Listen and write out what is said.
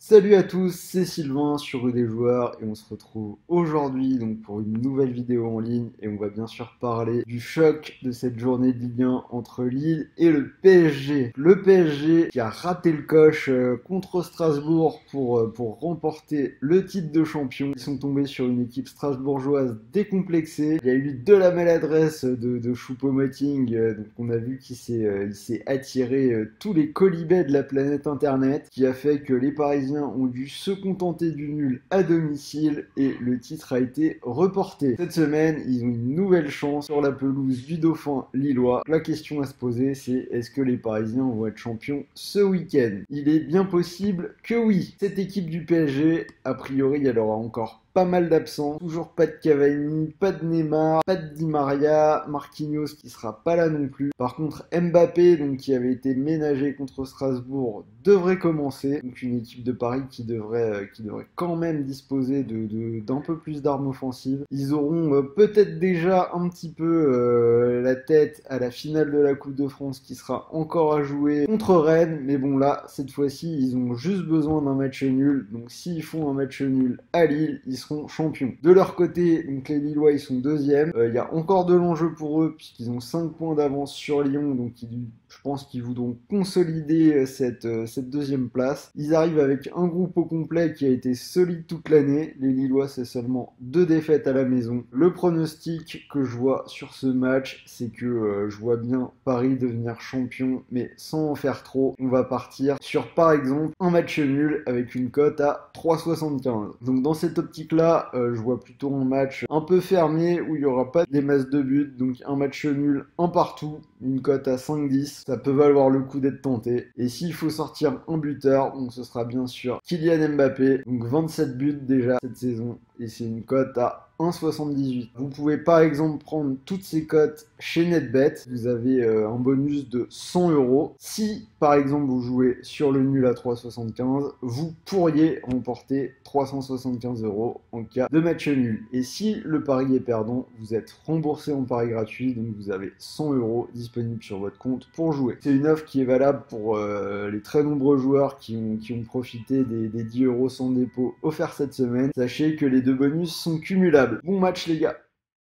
Salut à tous, c'est Sylvain sur Rue des Joueurs et on se retrouve aujourd'hui donc pour une nouvelle vidéo en ligne et on va bien sûr parler du choc de cette journée de Ligue 1 entre Lille et le PSG. Le PSG qui a raté le coche contre Strasbourg pour remporter le titre de champion. Ils sont tombés sur une équipe strasbourgeoise décomplexée. Il y a eu de la maladresse de Choupo-Moting, donc on a vu qu'il s'est attiré tous les quolibets de la planète internet, qui a fait que les Parisiens ont dû se contenter du nul à domicile et le titre a été reporté. Cette semaine, ils ont une nouvelle chance sur la pelouse du Dauphin lillois. La question à se poser, c'est est-ce que les Parisiens vont être champions ce week-end? Il est bien possible que oui. Cette équipe du PSG, a priori, elle aura encore pas mal d'absents, toujours pas de Cavani, pas de Neymar, pas de Di Maria, Marquinhos qui sera pas là non plus. Par contre, Mbappé, donc qui avait été ménagé contre Strasbourg, devrait commencer. Donc une équipe de Paris qui devrait quand même disposer d'un peu plus d'armes offensives. Ils auront peut-être déjà un petit peu la tête à la finale de la Coupe de France qui sera encore à jouer contre Rennes. Mais bon là, cette fois-ci, ils ont juste besoin d'un match nul. Donc s'ils font un match nul à Lille, ils seront champions. De leur côté, donc les Lillois, ils sont deuxièmes. Il y a encore de l'enjeu pour eux puisqu'ils ont 5 points d'avance sur Lyon. Donc je pense qu'ils voudront consolider cette deuxième place. Ils arrivent avec un groupe au complet qui a été solide toute l'année. Les Lillois, c'est seulement 2 défaites à la maison. Le pronostic que je vois sur ce match, c'est que je vois bien Paris devenir champion, mais sans en faire trop. On va partir sur, par exemple, un match nul avec une cote à 3,75. Donc dans cette optique-là, je vois plutôt un match un peu fermé où il n'y aura pas des masses de buts. Donc un match nul, un partout, une cote à 5,10. Ça peut valoir le coup d'être tenté. Et s'il faut sortir un buteur, donc ce sera bien sûr Kylian Mbappé. Donc 27 buts déjà cette saison. Et c'est une cote à 1,78. Vous pouvez par exemple prendre toutes ces cotes chez NetBet. Vous avez un bonus de 100 euros. Si par exemple vous jouez sur le nul à 3,75, vous pourriez remporter 375 euros en cas de match nul. Et si le pari est perdant, vous êtes remboursé en pari gratuit. Donc vous avez 100 euros disponibles sur votre compte pour jouer. C'est une offre qui est valable pour les très nombreux joueurs qui ont profité des 10 euros sans dépôt offerts cette semaine. Sachez que les deux bonus sont cumulables. Bon match les gars!